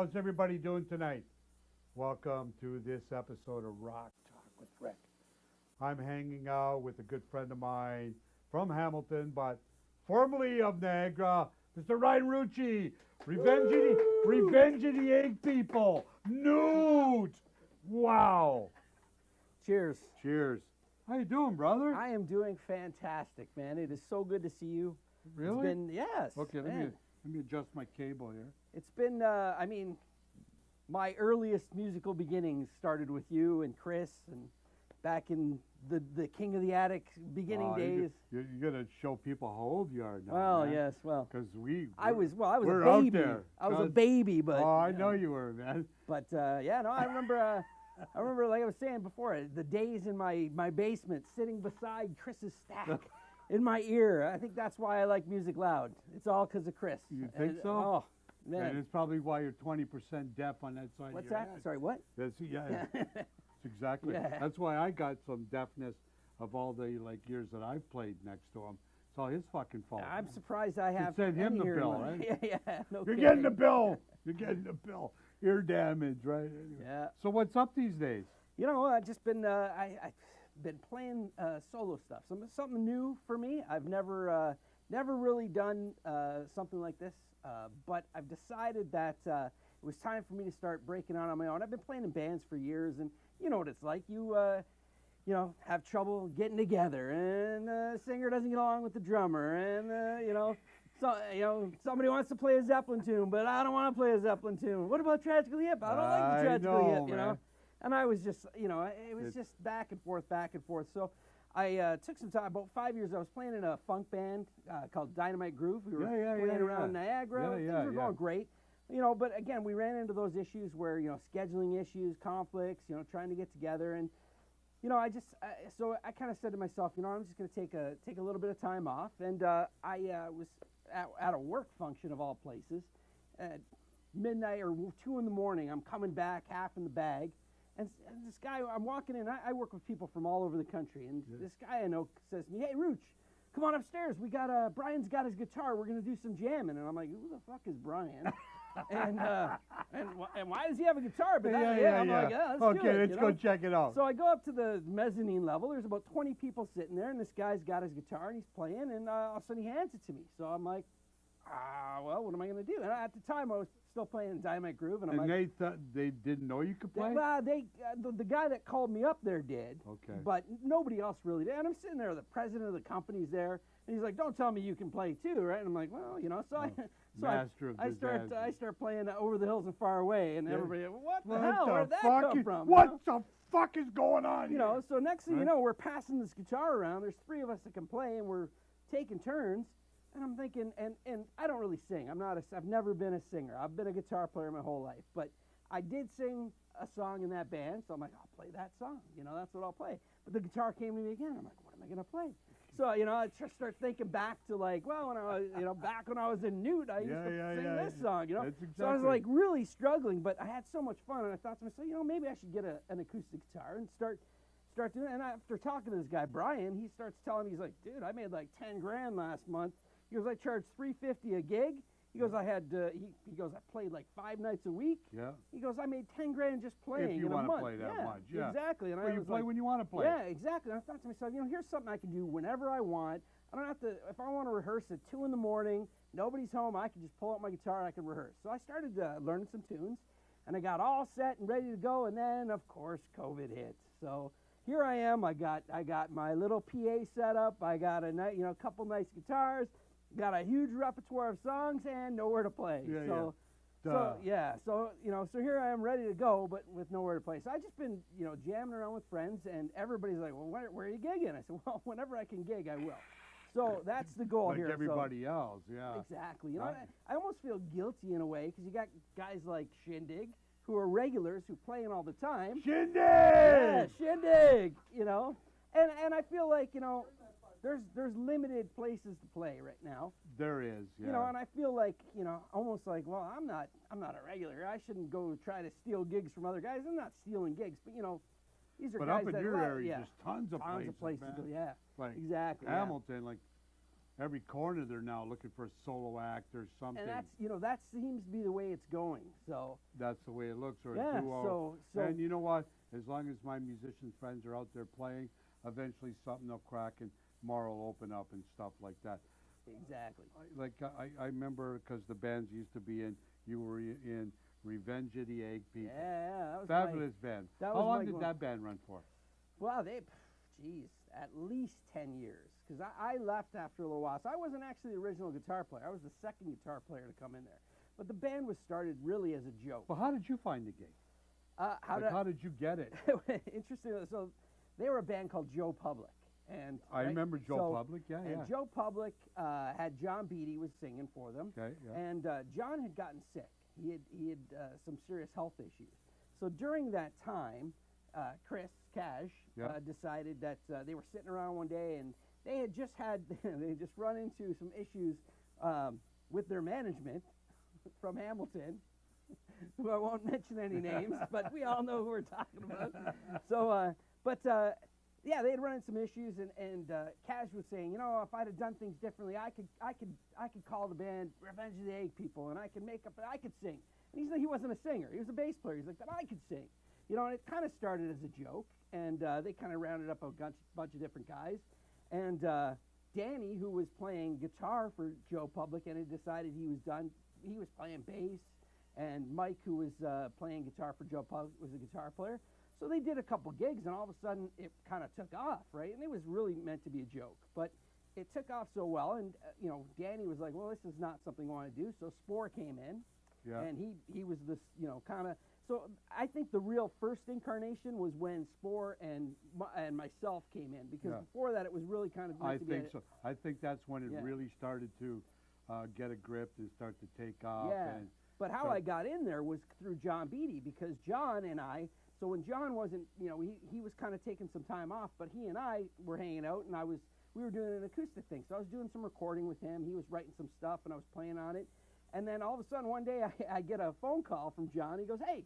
How's everybody doing tonight? Welcome to this episode of Rock Talk with Rick. I'm hanging out with a good friend of mine from Hamilton, but formerly of Niagara, Mr. Ryan RUICCI. Revenge of the Egg People. Nude. Wow. Cheers. Cheers. How you doing, brother? I am doing fantastic, man. It is so good to see you. Really? It's been, yes. Okay, let me adjust my cable here. It's been, I mean, my earliest musical beginnings started with you and Chris, and back in the King of the Attic beginning days. You're gonna show people how old you are now. Well, man. yes, well. Because I was we're a baby. out there. I was a baby, but. Oh, I know you were, man. But yeah, no, I remember. I remember, like I was saying before, the days in my basement, sitting beside Chris's stack, in my ear. I think that's why I like music loud. It's all because of Chris. You think so? Oh, man. And it's probably why you're 20% deaf on that side What's of your that? head. Sorry, what? That's, yeah, that's exactly. Yeah. That's why I got some deafness of all the years that I've played next to him. It's all his fucking fault. I'm surprised I have. send him any the hearing bill, loss. right? Yeah, no You're kidding. getting the bill. You're getting the bill. Ear damage, right? Anyway. Yeah. So what's up these days? You know, I've just been I've been playing solo stuff. Something new for me. I've never really done something like this, but I've decided that it was time for me to start breaking out on my own. I've been playing in bands for years, and you know what it's like. You know, have trouble getting together, and the singer doesn't get along with the drummer, and so somebody wants to play a Zeppelin tune, but I don't want to play a Zeppelin tune. What about Tragically Hip? I don't like the Tragically Hip, you know. And I was just, it was just back and forth. So I took some time, about 5 years, I was playing in a funk band called Dynamite Groove. We were playing around Niagara. Things were going great. You know, but again, we ran into those issues where, scheduling issues, conflicts, trying to get together. And, so I kind of said to myself, I'm just going to take a little bit of time off. And I was at a work function of all places at midnight or 2 in the morning. I'm coming back, half in the bag. And this guy, I'm walking in, I work with people from all over the country, and this guy I know says to me, "Hey, Rooch, come on upstairs. We got, Brian's got his guitar. We're going to do some jamming." And I'm like, "Who the fuck is Brian?" and why does he have a guitar? But I'm like, "Yeah, let's do it." Let's go check it out. So I go up to the mezzanine level. There's about 20 people sitting there, and this guy's got his guitar, and he's playing, and all of a sudden he hands it to me. So I'm like, well, what am I going to do? And at the time, I was still playing Dynamite Groove, and I'm like, they thought they didn't know you could play? Well, the guy that called me up there did. Okay. But nobody else really did. And I'm sitting there, the president of the company's there, and he's like, "Don't tell me you can play too, right?" And I'm like, "Well, I start playing Over the Hills and Far Away, and everybody, what the hell? Where'd that come from? What the fuck is going on here? So next thing you know, we're passing this guitar around. There's 3 of us that can play, and we're taking turns. And I'm thinking, and I don't really sing. I've never been a singer. I've been a guitar player my whole life. But I did sing a song in that band, so I'm like, I'll play that song. That's what I'll play. But the guitar came to me again. I'm like, what am I going to play? So, I just start thinking back to when I was, back when I was in Newt, I used to sing this song, That's exactly. So I was like really struggling, but I had so much fun, and I thought to myself, maybe I should get an acoustic guitar and start doing it. And after talking to this guy, Brian, he starts telling me, he's like, "Dude, I made like 10 grand last month." He goes, "I charged $350 a gig." He goes, "I had he goes, I played like 5 nights a week." Yeah. He goes, "I made 10 grand just playing if you in a month." want to play that much, yeah. Exactly. And well, you play when you want to play. Yeah, exactly. And I thought to myself, here's something I can do whenever I want. I don't have to. If I want to rehearse at 2 in the morning, nobody's home, I can just pull out my guitar and I can rehearse. So I started learning some tunes, and I got all set and ready to go. And then, of course, COVID hit. So here I am. I got my little PA set up. I got a couple nice guitars. Got a huge repertoire of songs and nowhere to play. So here I am ready to go, but with nowhere to play. So I've just been, jamming around with friends, and everybody's like, "Well, where are you gigging?" I said, "Well, whenever I can gig, I will." So that's the goal here. Like everybody else, yeah. Exactly. I almost feel guilty in a way, because you got guys like Shindig, who are regulars, who play in all the time. Shindig! Yeah, Shindig! And I feel like, there's limited places to play right now. There is, yeah. And I feel like, almost like, well, I'm not a regular. I shouldn't go try to steal gigs from other guys. I'm not stealing gigs, but these are but guys up in that, your area, yeah, just tons of places, man. Yeah, like exactly. Hamilton, like every corner they're now looking for a solo act or something. And that's, that seems to be the way it's going. So that's the way it looks, or yeah, a duo. so And you know what? As long as my musician friends are out there playing, eventually something will crack and more will open up and stuff like that. exactly. I remember because the bands used to be in. You were in Revenge of the Egg People. Yeah, that was Fabulous band. that How was long my did go- that band run for? Well, geez, at least 10 years. Because I left after a little while. So I wasn't actually the original guitar player. I was the second guitar player to come in there. But the band was started really as a joke. Well, how did you find the gig? How did you get it? Interesting. So they were a band called Joe Public. And I remember Joe Public, yeah. Joe Public had John Beatty was singing for them. Okay, yeah. And John had gotten sick. He had some serious health issues. So during that time, Chris Cash decided that they were sitting around one day and they had just run into some issues with their management from Hamilton, who I won't mention any names, but we all know who we're talking about. So, yeah, they had run into some issues, and Cash was saying, if I'd have done things differently, I could call the band Revenge of the Egg People, and I could I could sing. And he wasn't a singer; he was a bass player. He's like, but I could sing, and it kind of started as a joke, and they kind of rounded up a bunch of different guys, and Danny, who was playing guitar for Joe Public, and had decided he was done. He was playing bass, and Mike, who was playing guitar for Joe Public, was a guitar player. So they did a couple gigs, and all of a sudden it kind of took off, right? And it was really meant to be a joke, but it took off so well, and Danny was like, well, this is not something I want to do. So Spore came in, and he was this, kind of. So I think the real first incarnation was when Spore and myself came in, because before that it was really kind of. I think so. I think that's when it really started to get a grip and start to take off. Yeah. But how I got in there was through John Beatty, because John and I. So when John wasn't, he was kind of taking some time off, but he and I were hanging out, and we were doing an acoustic thing. So I was doing some recording with him. He was writing some stuff, and I was playing on it. And then all of a sudden, one day, I get a phone call from John. He goes, "Hey,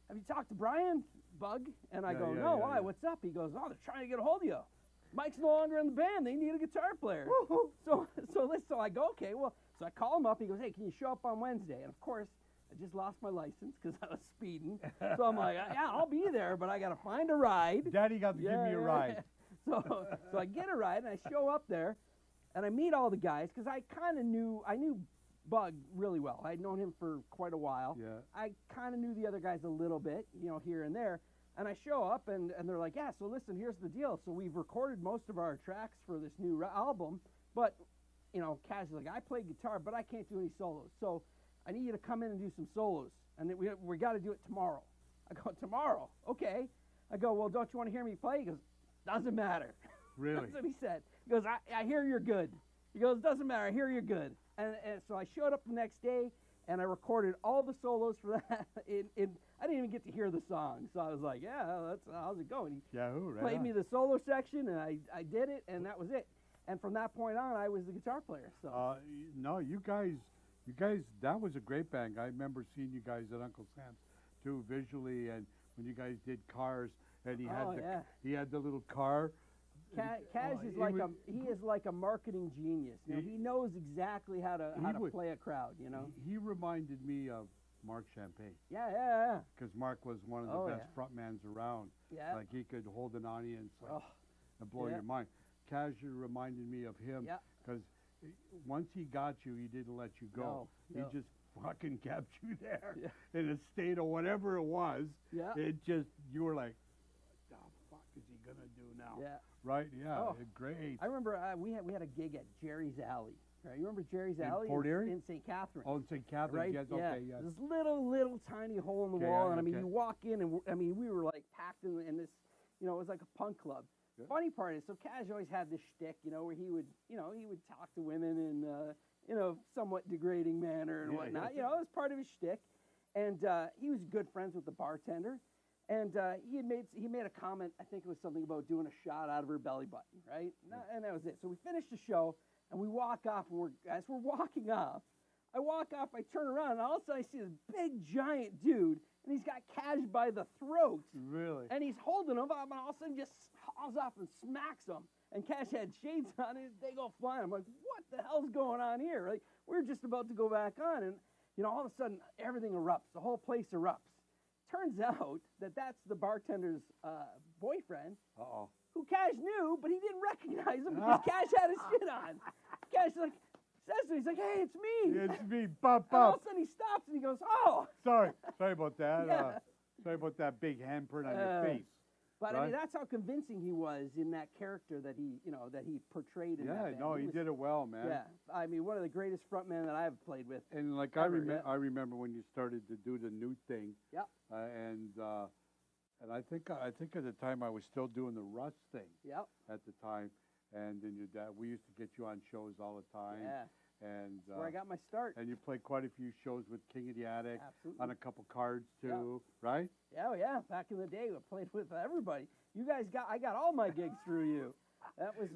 have you talked to Brian, Bug?" And I go, "No, why? What's up?" He goes, "Oh, they're trying to get a hold of you. Mike's no longer in the band. They need a guitar player." So I go, "Okay, well," so I call him up. He goes, "Hey, can you show up on Wednesday?" And of course, I just lost my license because I was speeding. So I'm like, yeah, I'll be there, but I got to find a ride. Daddy got to give me a ride. So I get a ride, and I show up there, and I meet all the guys, because I knew Bug really well. I'd known him for quite a while. Yeah. I kind of knew the other guys a little bit, here and there. And I show up, and they're like, yeah, so listen, here's the deal. So we've recorded most of our tracks for this new album, but, Cash is like, I play guitar, but I can't do any solos. So I need you to come in and do some solos, and we got to do it tomorrow. I go, tomorrow? Okay. I go, well, don't you want to hear me play? He goes, doesn't matter. Really? That's what he said. He goes, I hear you're good. He goes, doesn't matter, I hear you're good. And so I showed up the next day, and I recorded all the solos for that. I didn't even get to hear the song, so I was like, yeah, how's it going? He played me the solo section, and I did it, and that was it. And from that point on, I was the guitar player. So no, you guys, that was a great band. I remember seeing you guys at Uncle Sam's too, visually, and when you guys did Cars, and he had the little car. Kaz is like a marketing genius. He knows exactly how to play a crowd. He reminded me of Mark Champagne. Yeah. Because Mark was one of the best frontmans around. Yeah. Like he could hold an audience and blow your mind. Kaz reminded me of him because once he got you, he didn't let you go. No. He just fucking kept you there in a state of whatever it was. Yeah. You were like, what the fuck is he gonna do now? Yeah. Right? Yeah. Great. I remember we had a gig at Jerry's Alley. Right? You remember Jerry's Alley? Port Erie? In St. Catharines. Oh, in St. Catharines, right? yes. Yeah. Okay, yes. This little tiny hole in the wall, and you walk in, and we were like packed in this, it was like a punk club. Yeah. Funny part is, so Cash always had this shtick, where he would talk to women in a somewhat degrading manner and whatnot. It was part of his shtick, and he was good friends with the bartender, and he made a comment. I think it was something about doing a shot out of her belly button, right? And that was it. So we finished the show, and we walk off, and as we're walking off, I walk off, I turn around, and all of a sudden I see this big giant dude, and he's got Cash by the throat. Really? And he's holding him up, and all of a sudden just hauls off and smacks him. and Cash had shades on, and they go flying. I'm like, what the hell's going on here? Like, we're just about to go back on, and all of a sudden, everything erupts. The whole place erupts. Turns out that that's the bartender's boyfriend, who Cash knew, but he didn't recognize him because Cash had his shit on. Cash says to him, he's like, hey, it's me. It's me. Bop, And all of bop. a sudden he stops and he goes, oh. Sorry about that. Yeah. Sorry about that big handprint on your face. But I Right? mean, that's how convincing he was in that character that he portrayed in that Yeah, band. no, he did it well, man. Yeah, I mean, one of the greatest frontmen that I've played with. And like Ever, I remember when you started to do the new thing. Yep. And I think at the time I was still doing the Russ thing. Yep. At the time, and then your dad, we used to get you on shows all the time. Yeah. And That's where I got my start. and you played quite a few shows with King of the Attic. Absolutely. On a couple cards too, right? Yeah, oh yeah. Back in the day, I played with everybody. You guys I got all my gigs through you. That was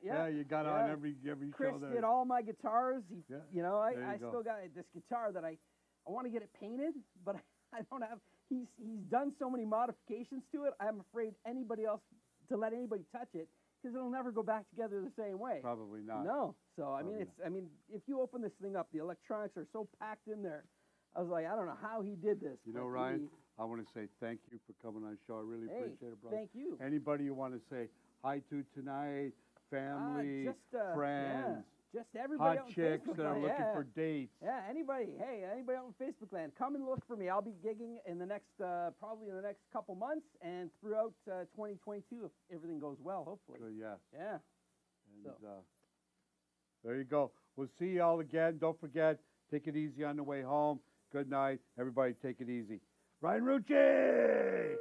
You got on every Chris show there. did all my guitars. Yeah, there I you go. still got this guitar that I want to get it painted, but I don't have. He's done so many modifications to it. I'm afraid to let anybody touch it because it'll never go back together the same way. Probably not. No. So I mean, Probably if you open this thing up, the electronics are so packed in there. I was like, I don't know how he did this. You know, but Ryan, I want to say thank you for coming on the show. I really Hey, appreciate it, brother. thank you. Anybody you want to say hi to tonight, family, friends, just everybody hot out on chicks Facebook that are land, looking yeah. for dates. Yeah, anybody out on Facebook land, come and look for me. I'll be gigging in the next, probably in the next couple months and throughout 2022 if everything goes well, hopefully. So, yeah. Yeah. And there you go. We'll see you all again. Don't forget, take it easy on the way home. Good night. Everybody take it easy. Ryan RUICCI!